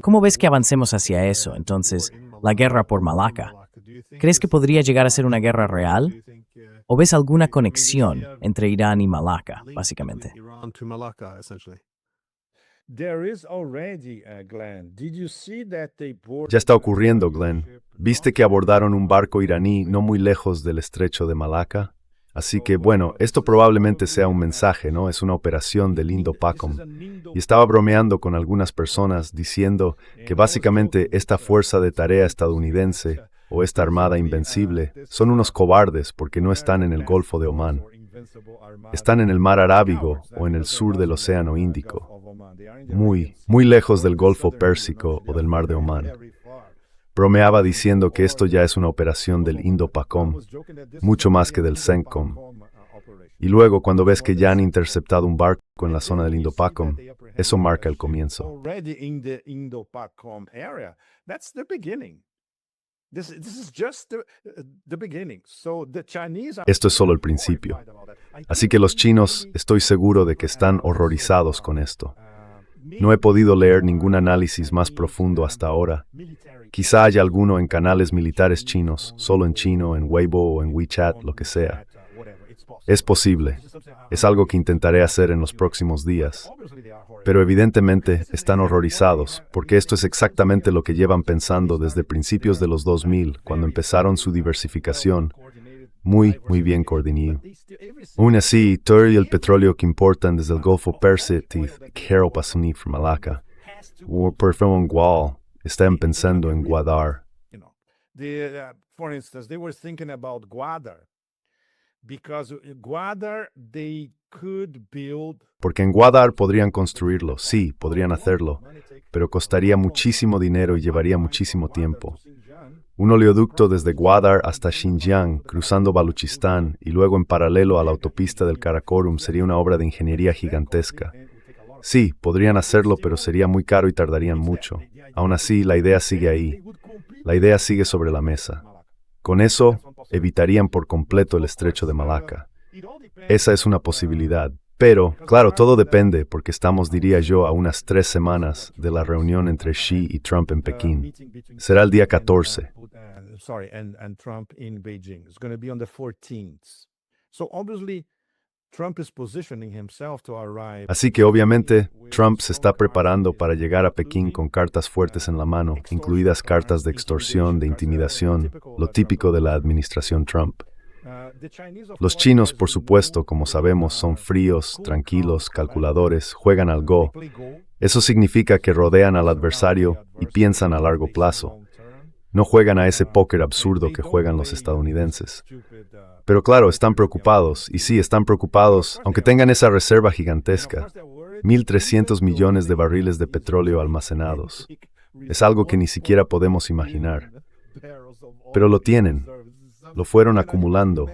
¿Cómo ves que avancemos hacia eso? Entonces, la guerra por Malaca. ¿Crees que podría llegar a ser una guerra real? ¿O ves alguna conexión entre Irán y Malaca, básicamente? Ya está ocurriendo, Glenn. ¿Viste que abordaron un barco iraní no muy lejos del estrecho de Malaca? Así que, bueno, esto probablemente sea un mensaje, ¿no? Es una operación del Indo-PACOM. Y estaba bromeando con algunas personas diciendo que básicamente esta fuerza de tarea estadounidense o esta armada invencible son unos cobardes porque no están en el Golfo de Omán. Están en el Mar Arábigo o en el sur del Océano Índico, muy lejos del Golfo Pérsico o del Mar de Omán. Bromeaba diciendo que esto ya es una operación del Indo-PACOM, mucho más que del CENTCOM. Y luego, cuando ves que ya han interceptado un barco en la zona del Indo-PACOM, eso marca el comienzo. Esto es solo el principio. Así que los chinos, estoy seguro de que están horrorizados con esto. No he podido leer ningún análisis más profundo hasta ahora. Quizá haya alguno en canales militares chinos, solo en chino, en Weibo o en WeChat, lo que sea. Es posible. Es algo que intentaré hacer en los próximos días. Pero evidentemente están horrorizados, porque esto es exactamente lo que llevan pensando desde principios de los 2000, cuando empezaron su diversificación. Muy bien coordinado. Aún así, todo el petróleo que importan desde el Golfo Pérsico quiero pasar por Malaca. O por ejemplo en Gual, están pensando en Gwadar. For instance, they were thinking about Gwadar because Gwadar they could build. Porque en Gwadar podrían construirlo, sí, podrían hacerlo, pero costaría muchísimo dinero y llevaría muchísimo tiempo. Un oleoducto desde Gwadar hasta Xinjiang, cruzando Baluchistán y luego en paralelo a la autopista del Karakorum sería una obra de ingeniería gigantesca. Sí, podrían hacerlo, pero sería muy caro y tardarían mucho. Aún así, la idea sigue ahí. La idea sigue sobre la mesa. Con eso, evitarían por completo el estrecho de Malaca. Esa es una posibilidad. Pero, claro, todo depende, porque estamos, diría yo, a unas 3 semanas de la reunión entre Xi y Trump en Pekín. Será el día 14. And Trump in Beijing. It's going to be on the 14th. So obviously, Trump is positioning himself to arrive. Así que obviamente, Trump se está preparando para llegar a Pekín con cartas fuertes en la mano, incluidas cartas de extorsión, de intimidación, lo típico de la administración Trump. Los chinos, por supuesto, como sabemos, son fríos, tranquilos, calculadores, juegan al Go. Eso significa que rodean al adversario y piensan a largo plazo. No juegan a ese póker absurdo que juegan los estadounidenses. Pero claro, están preocupados, y sí, están preocupados, aunque tengan esa reserva gigantesca, 1.300 millones de barriles de petróleo almacenados. Es algo que ni siquiera podemos imaginar. Pero lo tienen, lo fueron acumulando.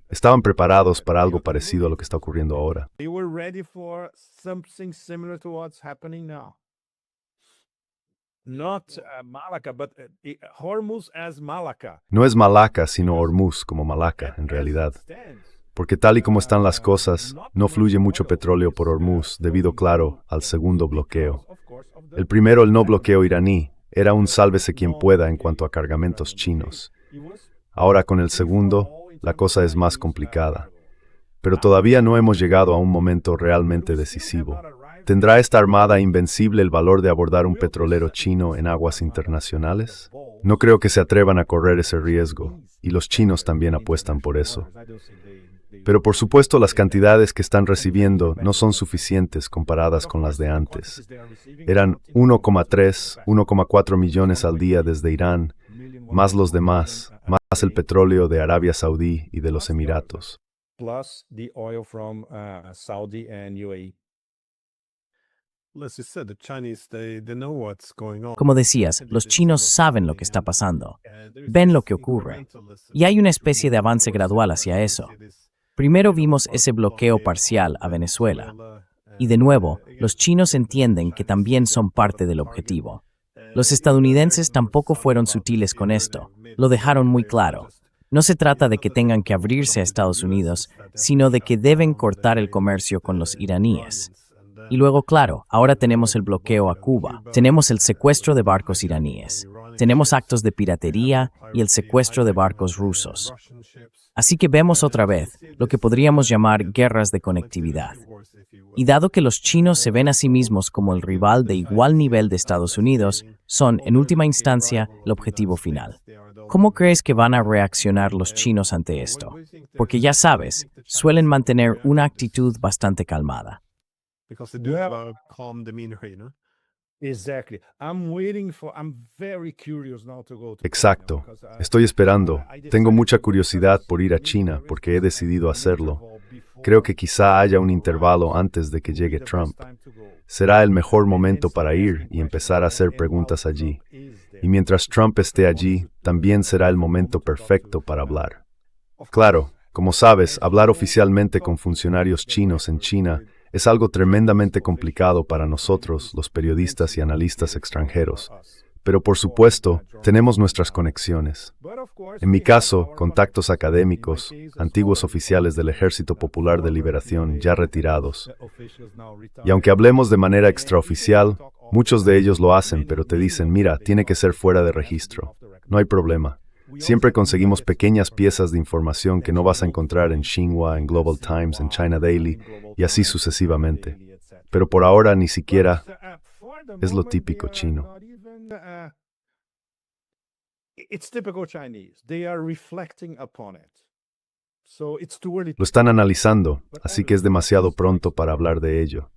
Estaban preparados para algo parecido a lo que está ocurriendo ahora. No es Malaca, sino Hormuz como Malaca, en realidad. Porque tal y como están las cosas, no fluye mucho petróleo por Hormuz debido, claro, al segundo bloqueo. El primero, el no bloqueo iraní, era un sálvese quien pueda en cuanto a cargamentos chinos. Ahora con el segundo, la cosa es más complicada. Pero todavía no hemos llegado a un momento realmente decisivo. ¿Tendrá esta armada invencible el valor de abordar un petrolero chino en aguas internacionales? No creo que se atrevan a correr ese riesgo, y los chinos también apuestan por eso. Pero por supuesto las cantidades que están recibiendo no son suficientes comparadas con las de antes. Eran 1,3, 1,4 millones al día desde Irán, más los demás, más el petróleo de Arabia Saudí y de los Emiratos. Plus the oil from Saudi and UAE. Como decías, los chinos saben lo que está pasando, ven lo que ocurre, y hay una especie de avance gradual hacia eso. Primero vimos ese bloqueo parcial a Venezuela, y de nuevo, los chinos entienden que también son parte del objetivo. Los estadounidenses tampoco fueron sutiles con esto, lo dejaron muy claro. No se trata de que tengan que abrirse a Estados Unidos, sino de que deben cortar el comercio con los iraníes. Y luego, claro, ahora tenemos el bloqueo a Cuba, tenemos el secuestro de barcos iraníes, tenemos actos de piratería y el secuestro de barcos rusos. Así que vemos otra vez lo que podríamos llamar guerras de conectividad. Y dado que los chinos se ven a sí mismos como el rival de igual nivel de Estados Unidos, son, en última instancia, el objetivo final. ¿Cómo crees que van a reaccionar los chinos ante esto? Porque ya sabes, suelen mantener una actitud bastante calmada. Because they do have a calm demeanor, Exactly. I'm very curious now to go to Exacto. Estoy esperando. Tengo mucha curiosidad por ir a China porque he decidido hacerlo. Creo que quizá haya un intervalo antes de que llegue Trump. Será el mejor momento para ir y empezar a hacer preguntas allí. Y mientras Trump esté allí, también será el momento perfecto para hablar. Claro, como sabes, hablar oficialmente con funcionarios chinos en China es algo tremendamente complicado para nosotros, los periodistas y analistas extranjeros. Pero por supuesto, tenemos nuestras conexiones. En mi caso, contactos académicos, antiguos oficiales del Ejército Popular de Liberación ya retirados. Y aunque hablemos de manera extraoficial, muchos de ellos lo hacen, pero te dicen, mira, tiene que ser fuera de registro. No hay problema. Siempre conseguimos pequeñas piezas de información que no vas a encontrar en Xinhua, en Global Times, en China Daily, y así sucesivamente. Pero por ahora ni siquiera es lo típico chino. It's typical Chinese. They are reflecting upon it. So it's too early. Lo están analizando, así que es demasiado pronto para hablar de ello.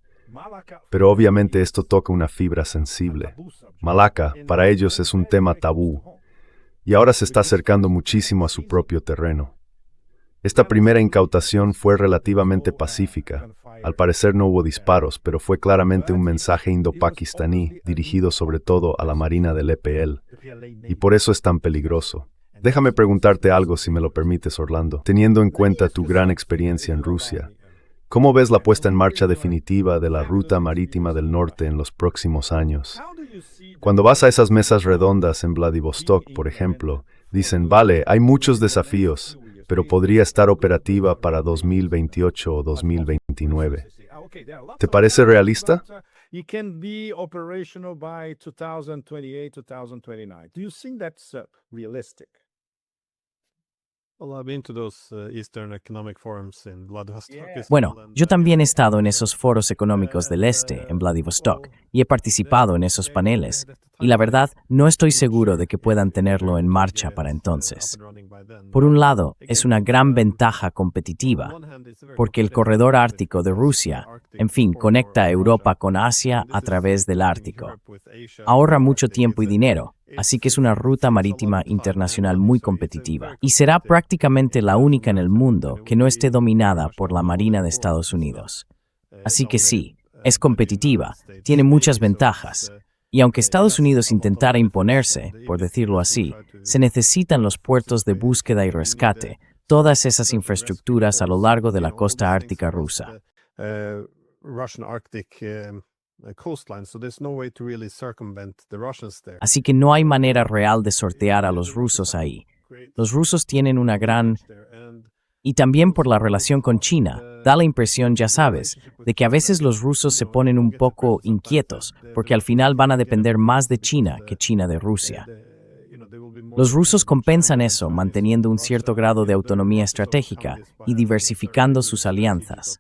Pero obviamente esto toca una fibra sensible. Malaca, para ellos, es un tema tabú. Y ahora se está acercando muchísimo a su propio terreno. Esta primera incautación fue relativamente pacífica. Al parecer no hubo disparos, pero fue claramente un mensaje indo-pakistaní dirigido sobre todo a la marina del EPL. Y por eso es tan peligroso. Déjame preguntarte algo si me lo permites, Orlando. Teniendo en cuenta tu gran experiencia en Rusia, ¿cómo ves la puesta en marcha definitiva de la ruta marítima del norte en los próximos años? Cuando vas a esas mesas redondas en Vladivostok, por ejemplo, dicen, vale, hay muchos desafíos, pero podría estar operativa para 2028 o 2029. ¿Te parece realista? It can be operational by 2028, 2029. Do you think that's realistic? Well, I've been to those Eastern Economic Forums in Vladivostok. Bueno, yo también he estado en esos foros económicos del este, en Vladivostok, y he participado en esos paneles, y la verdad, no estoy seguro de que puedan tenerlo en marcha para entonces. Por un lado, es una gran ventaja competitiva, porque el corredor ártico de Rusia, en fin, conecta a Europa con Asia a través del Ártico. Ahorra mucho tiempo y dinero, así que es una ruta marítima internacional muy competitiva, y será prácticamente la única en el mundo que no esté dominada por la Marina de Estados Unidos. Así que sí, es competitiva, tiene muchas ventajas, y aunque Estados Unidos intentara imponerse, por decirlo así, se necesitan los puertos de búsqueda y rescate, todas esas infraestructuras a lo largo de la costa ártica rusa. Así que no hay manera real de sortear a los rusos ahí. Los rusos tienen una gran... Y también por la relación con China, da la impresión, ya sabes, de que a veces los rusos se ponen un poco inquietos, porque al final van a depender más de China que China de Rusia. Los rusos compensan eso manteniendo un cierto grado de autonomía estratégica y diversificando sus alianzas.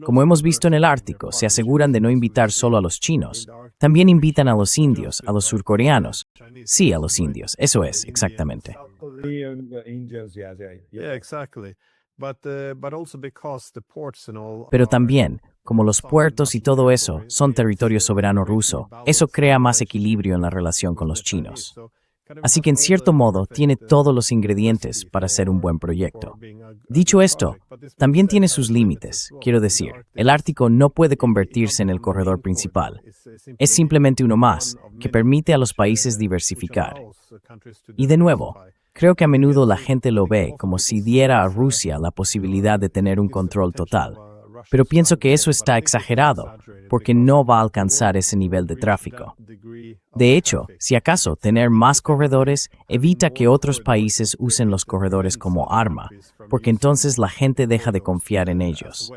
Como hemos visto en el Ártico, se aseguran de no invitar solo a los chinos, también invitan a los indios, a los surcoreanos. Sí, a los indios, eso es, exactamente. Pero también, como los puertos y todo eso son territorio soberano ruso, eso crea más equilibrio en la relación con los chinos. Así que en cierto modo tiene todos los ingredientes para ser un buen proyecto. Dicho esto, también tiene sus límites. Quiero decir, el Ártico no puede convertirse en el corredor principal. Es simplemente uno más, que permite a los países diversificar. Y de nuevo, creo que a menudo la gente lo ve como si diera a Rusia la posibilidad de tener un control total. Pero pienso que eso está exagerado, porque no va a alcanzar ese nivel de tráfico. De hecho, si acaso tener más corredores evita que otros países usen los corredores como arma, porque entonces la gente deja de confiar en ellos.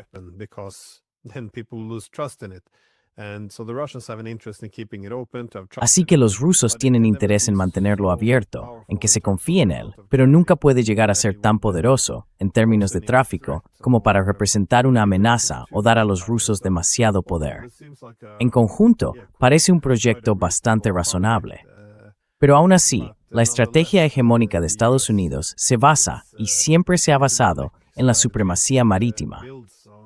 then people lose trust in it. And so the Russians have an interest in keeping it open, to have trust Así in que it. los rusos But it tienen can never interés en be mantenerlo so abierto, powerful en que se in terms of confíe en él, amount of pero traffic nunca puede llegar a that ser they tan would, poderoso en términos de pose any tráfico threat como para or representar una be amenaza o dar a los rusos So demasiado overall, poder. this seems like En conjunto, parece un proyecto bastante razonable. Pero aún así, la estrategia hegemónica de Estados Unidos se basa y siempre se ha basado en la supremacía marítima.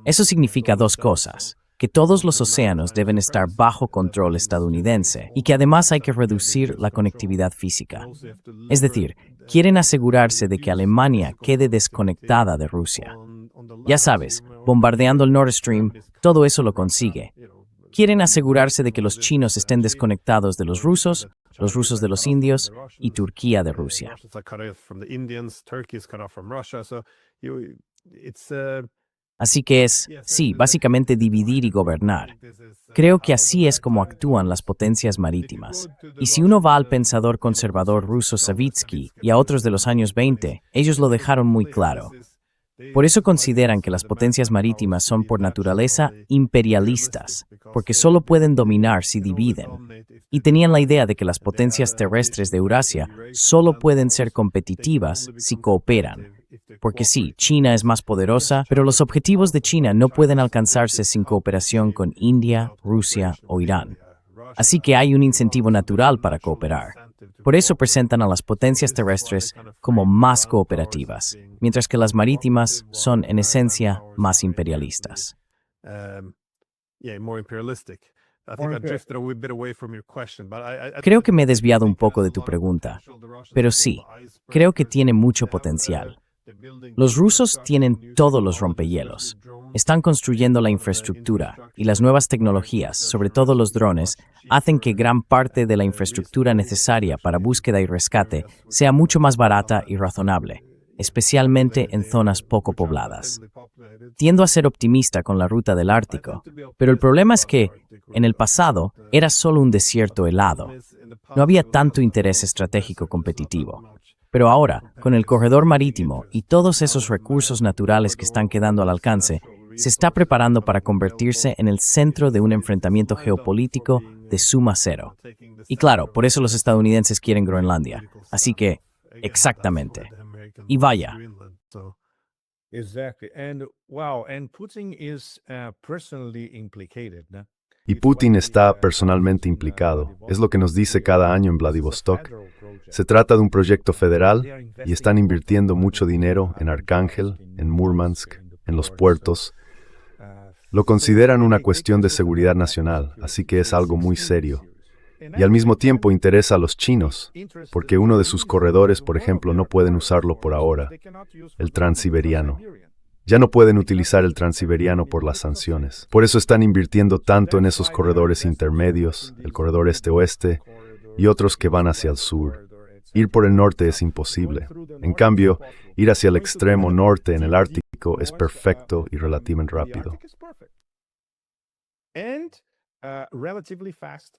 Eso significa dos cosas: que todos los océanos deben estar bajo control estadounidense y que además hay que reducir la conectividad física. Es decir, quieren asegurarse de que Alemania quede desconectada de Rusia. Ya sabes, bombardeando el Nord Stream, todo eso lo consigue. Quieren asegurarse de que los chinos estén desconectados de los rusos de los indios y Turquía de Rusia. Así que sí, básicamente dividir y gobernar. Creo que así es como actúan las potencias marítimas. Y si uno va al pensador conservador ruso Savitsky y a otros de los años 20, ellos lo dejaron muy claro. Por eso consideran que las potencias marítimas son por naturaleza imperialistas, porque solo pueden dominar si dividen. Y tenían la idea de que las potencias terrestres de Eurasia solo pueden ser competitivas si cooperan. Porque sí, China es más poderosa, pero los objetivos de China no pueden alcanzarse sin cooperación con India, Rusia o Irán. Así que hay un incentivo natural para cooperar. Por eso presentan a las potencias terrestres como más cooperativas, mientras que las marítimas son, en esencia, más imperialistas. Creo que me he desviado un poco de tu pregunta, pero sí, creo que tiene mucho potencial. Los rusos tienen todos los rompehielos. Están construyendo la infraestructura y las nuevas tecnologías, sobre todo los drones, hacen que gran parte de la infraestructura necesaria para búsqueda y rescate sea mucho más barata y razonable, especialmente en zonas poco pobladas. Tiendo a ser optimista con la ruta del Ártico, pero el problema es que, en el pasado, era solo un desierto helado. No había tanto interés estratégico competitivo. Pero ahora, con el corredor marítimo y todos esos recursos naturales que están quedando al alcance, se está preparando para convertirse en el centro de un enfrentamiento geopolítico de suma cero. Y claro, por eso los estadounidenses quieren Groenlandia. Así que, exactamente. Y vaya. Exactly. And Putin is personally implicated, ¿no? Y Putin está personalmente implicado. Es lo que nos dice cada año en Vladivostok. Se trata de un proyecto federal y están invirtiendo mucho dinero en Arcángel, en Murmansk, en los puertos. Lo consideran una cuestión de seguridad nacional, así que es algo muy serio. Y al mismo tiempo interesa a los chinos, porque uno de sus corredores, por ejemplo, no pueden usarlo por ahora, el transiberiano. Ya no pueden utilizar el transiberiano por las sanciones. Por eso están invirtiendo tanto en esos corredores intermedios, el corredor este-oeste y otros que van hacia el sur. Ir por el norte es imposible. En cambio, ir hacia el extremo norte en el Ártico es perfecto y relativamente rápido. And relatively fast